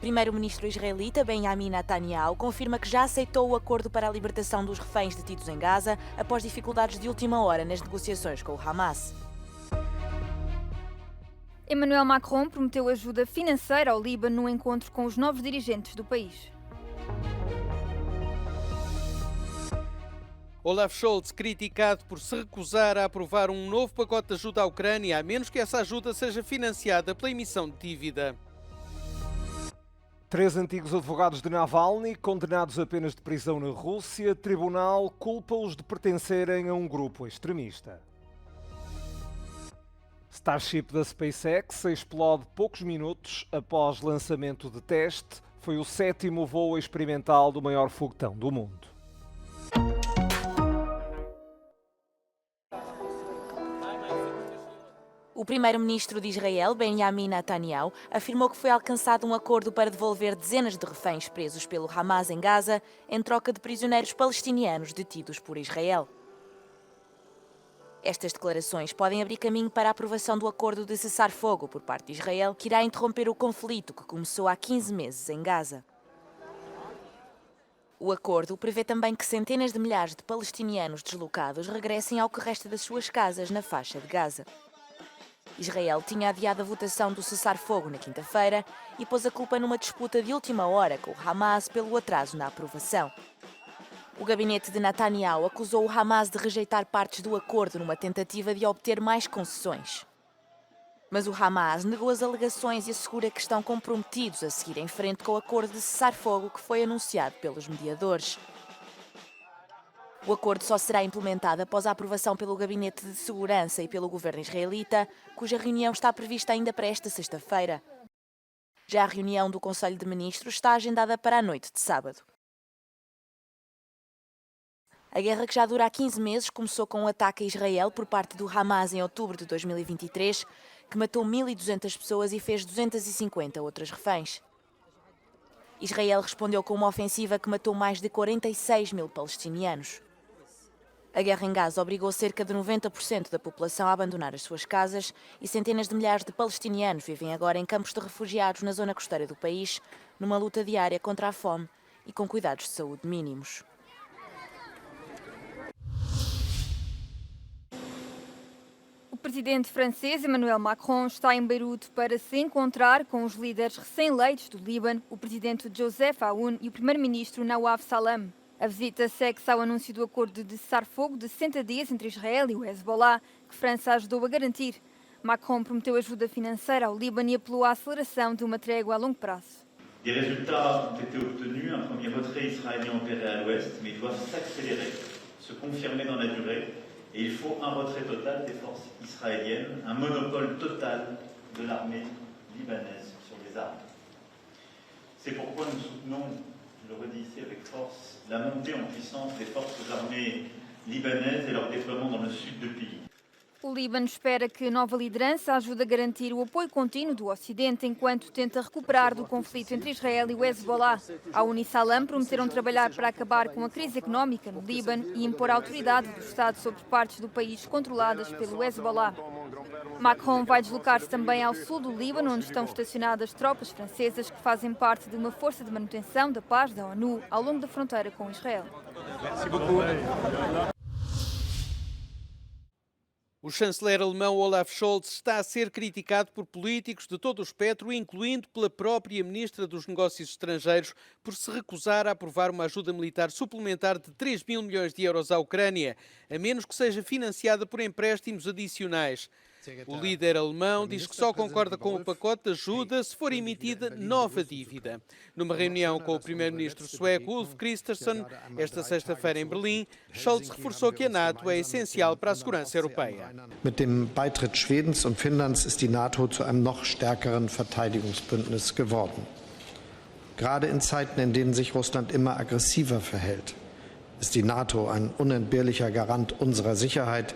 Primeiro-ministro israelita Benjamin Netanyahu confirma que já aceitou o acordo para a libertação dos reféns detidos em Gaza após dificuldades de última hora nas negociações com o Hamas. Emmanuel Macron prometeu ajuda financeira ao Líbano no encontro com os novos dirigentes do país. Olaf Scholz, criticado por se recusar a aprovar um novo pacote de ajuda à Ucrânia, a menos que essa ajuda seja financiada pela emissão de dívida. 3 antigos advogados de Navalny, condenados a penas de prisão na Rússia, tribunal culpa-os de pertencerem a um grupo extremista. Starship da SpaceX explode poucos minutos após lançamento de teste. Foi o 7º voo experimental do maior foguetão do mundo. O primeiro-ministro de Israel, Benjamin Netanyahu, afirmou que foi alcançado um acordo para devolver dezenas de reféns presos pelo Hamas em Gaza em troca de prisioneiros palestinianos detidos por Israel. Estas declarações podem abrir caminho para a aprovação do acordo de cessar-fogo por parte de Israel, que irá interromper o conflito que começou há 15 meses em Gaza. O acordo prevê também que centenas de milhares de palestinianos deslocados regressem ao que resta das suas casas na faixa de Gaza. Israel tinha adiado a votação do cessar-fogo na quinta-feira e pôs a culpa numa disputa de última hora com o Hamas pelo atraso na aprovação. O gabinete de Netanyahu acusou o Hamas de rejeitar partes do acordo numa tentativa de obter mais concessões. Mas o Hamas negou as alegações e assegura que estão comprometidos a seguir em frente com o acordo de cessar-fogo que foi anunciado pelos mediadores. O acordo só será implementado após a aprovação pelo Gabinete de Segurança e pelo governo israelita, cuja reunião está prevista ainda para esta sexta-feira. Já a reunião do Conselho de Ministros está agendada para a noite de sábado. A guerra, que já dura há 15 meses, começou com um ataque a Israel por parte do Hamas em outubro de 2023, que matou 1.200 pessoas e fez 250 outras reféns. Israel respondeu com uma ofensiva que matou mais de 46 mil palestinianos. A guerra em Gaza obrigou cerca de 90% da população a abandonar as suas casas e centenas de milhares de palestinianos vivem agora em campos de refugiados na zona costeira do país, numa luta diária contra a fome e com cuidados de saúde mínimos. O presidente francês Emmanuel Macron está em Beirute para se encontrar com os líderes recém-eleitos do Líbano, o presidente Joseph Aoun e o primeiro-ministro Nawaf Salam. A visita segue-se ao anúncio do acordo de cessar-fogo de 60 dias entre Israel e o Hezbollah, que França ajudou a garantir. Macron prometeu ajuda financeira ao Líbano e apelou à aceleração de uma trégua a longo prazo. Des résultats ont été obtenus, un premier retrait israélien opéré à l'ouest, mais ils doivent s'accélérer, se confirmer dans la durée, et il faut un retrait total des forces israéliennes, un monopole total de l'armée libanaise sur les armes. C'est pourquoi nous soutenons, je le redis ici avec force, la montée en puissance des forces armées libanaises et leur déploiement dans le sud du pays. O Líbano espera que a nova liderança ajude a garantir o apoio contínuo do Ocidente enquanto tenta recuperar do conflito entre Israel e o Hezbollah. Aoun e Salam prometeram trabalhar para acabar com a crise económica no Líbano e impor a autoridade do Estado sobre partes do país controladas pelo Hezbollah. Macron vai deslocar-se também ao sul do Líbano, onde estão estacionadas tropas francesas que fazem parte de uma força de manutenção da paz da ONU ao longo da fronteira com Israel. O chanceler alemão Olaf Scholz está a ser criticado por políticos de todo o espectro, incluindo pela própria ministra dos Negócios Estrangeiros, por se recusar a aprovar uma ajuda militar suplementar de 3 mil milhões de euros à Ucrânia, a menos que seja financiada por empréstimos adicionais. O líder alemão diz que só concorda com o pacote de ajuda se for emitida nova dívida. Numa reunião com o primeiro-ministro sueco Ulf Kristersson, esta sexta-feira em Berlim, Scholz reforçou que a NATO é essencial para a segurança europeia. Mit dem Beitritt Schwedens und Finnlands ist die NATO zu einem noch stärkeren Verteidigungsbündnis geworden. Gerade in Zeiten, in denen sich Russland immer aggressiver verhält, ist die NATO ein unentbehrlicher Garant unserer Sicherheit.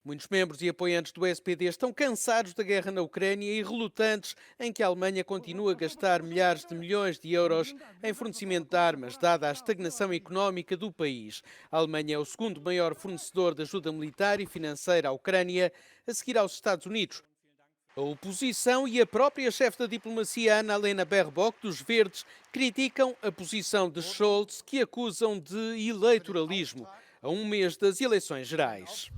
Muitos membros e apoiantes do SPD estão cansados da guerra na Ucrânia e relutantes em que a Alemanha continue a gastar milhares de milhões de euros em fornecimento de armas, dada a estagnação económica do país. A Alemanha é o segundo maior fornecedor de ajuda militar e financeira à Ucrânia, a seguir aos Estados Unidos. A oposição e a própria chefe da diplomacia Annalena Baerbock dos Verdes criticam a posição de Scholz, que acusam de eleitoralismo a um mês das eleições gerais.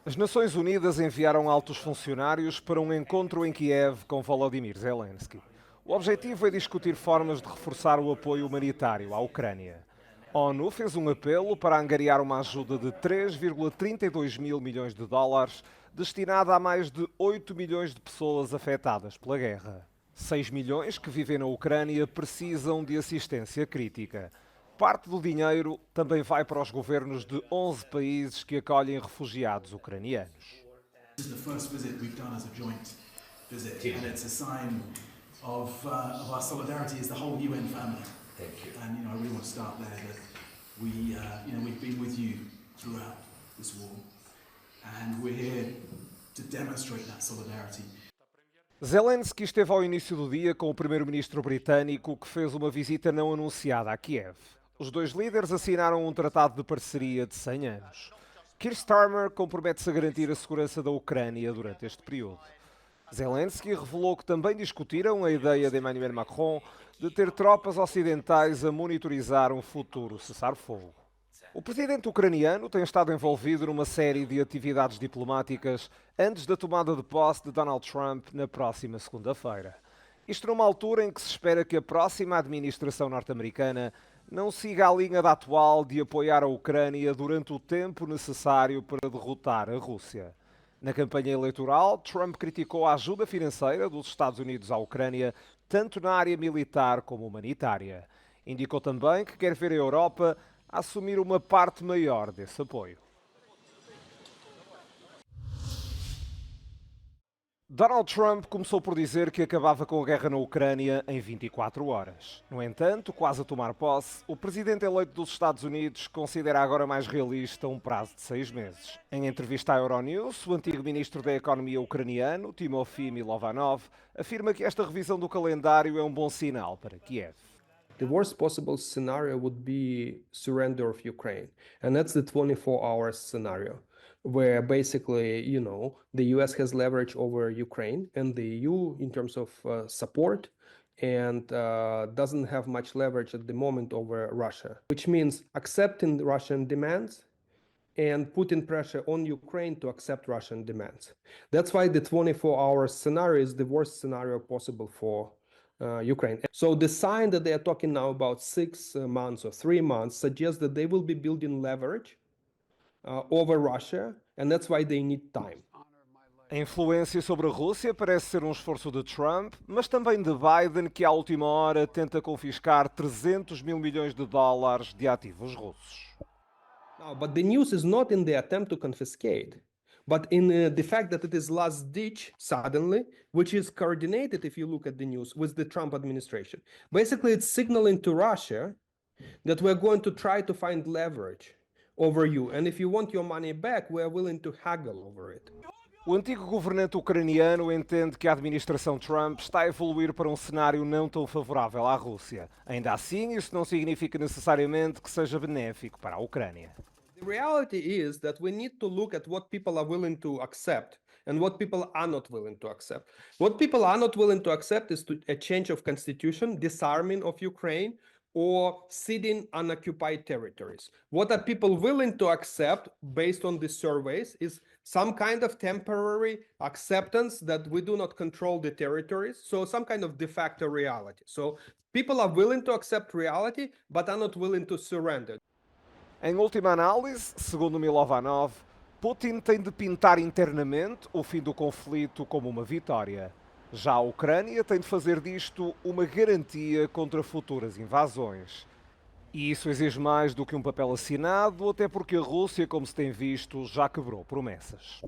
As Nações Unidas enviaram altos funcionários para um encontro em Kiev com Volodymyr Zelensky. O objetivo é discutir formas de reforçar o apoio humanitário à Ucrânia. A ONU fez um apelo para angariar uma ajuda de 3,32 mil milhões de dólares destinada a mais de 8 milhões de pessoas afetadas pela guerra. 6 milhões que vivem na Ucrânia precisam de assistência crítica. Parte do dinheiro também vai para os governos de 11 países que acolhem refugiados ucranianos. This is the first visit we've done as a joint visit, and it's a sign of our solidarity as the whole UN family. Thank you. And I really want to start there that we've been with you throughout this war, and we're here to demonstrate that solidarity. Zelensky esteve ao início do dia com o primeiro-ministro britânico, que fez uma visita não anunciada a Kiev. Os dois líderes assinaram um tratado de parceria de 100 anos. Keir Starmer compromete-se a garantir a segurança da Ucrânia durante este período. Zelensky revelou que também discutiram a ideia de Emmanuel Macron de ter tropas ocidentais a monitorizar um futuro cessar-fogo. O presidente ucraniano tem estado envolvido numa série de atividades diplomáticas antes da tomada de posse de Donald Trump na próxima segunda-feira. Isto numa altura em que se espera que a próxima administração norte-americana não siga a linha da atual de apoiar a Ucrânia durante o tempo necessário para derrotar a Rússia. Na campanha eleitoral, Trump criticou a ajuda financeira dos Estados Unidos à Ucrânia, tanto na área militar como humanitária. Indicou também que quer ver a Europa assumir uma parte maior desse apoio. Donald Trump começou por dizer que acabava com a guerra na Ucrânia em 24 horas. No entanto, quase a tomar posse, o presidente eleito dos Estados Unidos considera agora mais realista um prazo de 6 meses. Em entrevista à Euronews, o antigo ministro da Economia ucraniano, Timofey Milovanov, afirma que esta revisão do calendário é um bom sinal para Kiev. The worst possible scenario would be surrender of Ukraine, and that's the 24-hour scenario, where basically, the US has leverage over Ukraine and the EU in terms of support, and doesn't have much leverage at the moment over Russia, which means accepting Russian demands and putting pressure on Ukraine to accept Russian demands. That's why the 24-hour scenario is the worst scenario possible for Ukraine. So the sign that they are talking now about 6 months or 3 months suggests that they will be building leverage over Russia, and that's why they need time. A influência sobre a Rússia parece ser um esforço de Trump, mas também de Biden, que à última hora tenta confiscar 300 mil milhões de dólares de ativos russos. Now, but the news is not in the attempt to confiscate, but in the fact that it is last ditch suddenly, which is coordinated, if you look at the news, with the Trump administration. Basically, it's signaling to Russia that we're going to try to find leverage over you. And if you want your money back, we're willing to haggle over it. O antigo governante ucraniano entende que a administração Trump está a evoluir para um cenário não tão favorável à Rússia. Ainda assim, isso não significa necessariamente que seja benéfico para a Ucrânia. The reality is that we need to look at what people are willing to accept and what people are not willing to accept. What people are not willing to accept is a change of constitution, disarming of Ukraine, or ceding unoccupied territories. What are people willing to accept based on the surveys is some kind of temporary acceptance that we do not control the territories, so some kind of de facto reality. So people are willing to accept reality, but are not willing to surrender. Em última análise, segundo Milovanov, Putin tem de pintar internamente o fim do conflito como uma vitória. Já a Ucrânia tem de fazer disto uma garantia contra futuras invasões. E isso exige mais do que um papel assinado, até porque a Rússia, como se tem visto, já quebrou promessas.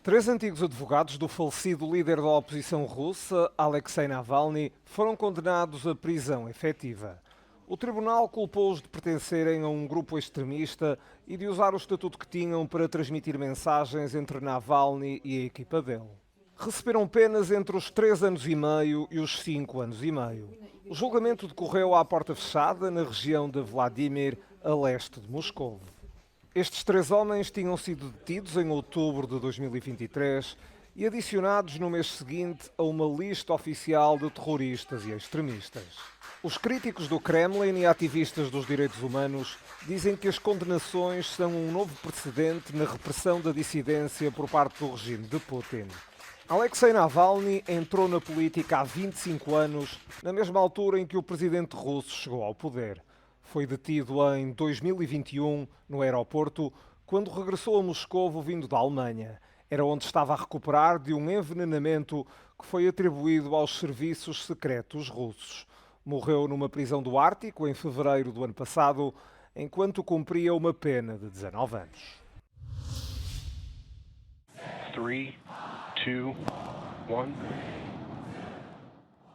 3 antigos advogados do falecido líder da oposição russa, Alexei Navalny, foram condenados à prisão efetiva. O tribunal culpou-os de pertencerem a um grupo extremista e de usar o estatuto que tinham para transmitir mensagens entre Navalny e a equipa dele. Receberam penas entre os 3 anos e meio e os 5 anos e meio. O julgamento decorreu à porta fechada na região de Vladimir, a leste de Moscou. Estes 3 homens tinham sido detidos em outubro de 2023 e adicionados no mês seguinte a uma lista oficial de terroristas e extremistas. Os críticos do Kremlin e ativistas dos direitos humanos dizem que as condenações são um novo precedente na repressão da dissidência por parte do regime de Putin. Alexei Navalny entrou na política há 25 anos, na mesma altura em que o presidente russo chegou ao poder. Foi detido em 2021 no aeroporto, quando regressou a Moscovo vindo da Alemanha. Era onde estava a recuperar de um envenenamento que foi atribuído aos serviços secretos russos. Morreu numa prisão do Ártico em fevereiro do ano passado, enquanto cumpria uma pena de 19 anos. 3, 2, 1.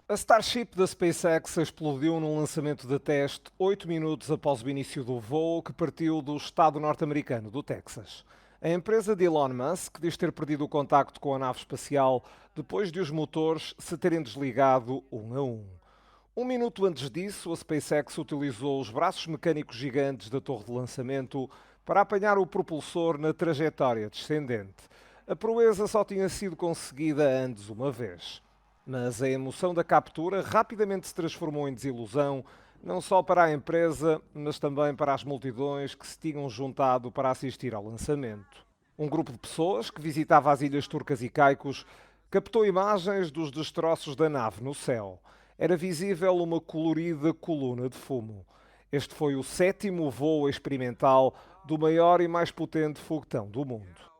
A Starship da SpaceX explodiu num lançamento de teste 8 minutos após o início do voo, que partiu do estado norte-americano do Texas. A empresa de Elon Musk diz ter perdido o contacto com a nave espacial depois de os motores se terem desligado um a um. 1 minuto antes disso, a SpaceX utilizou os braços mecânicos gigantes da torre de lançamento para apanhar o propulsor na trajetória descendente. A proeza só tinha sido conseguida antes uma vez. Mas a emoção da captura rapidamente se transformou em desilusão, não só para a empresa, mas também para as multidões que se tinham juntado para assistir ao lançamento. Um grupo de pessoas que visitava as Ilhas Turcas e Caicos captou imagens dos destroços da nave no céu. Era visível uma colorida coluna de fumo. Este foi o 7º voo experimental do maior e mais potente foguetão do mundo.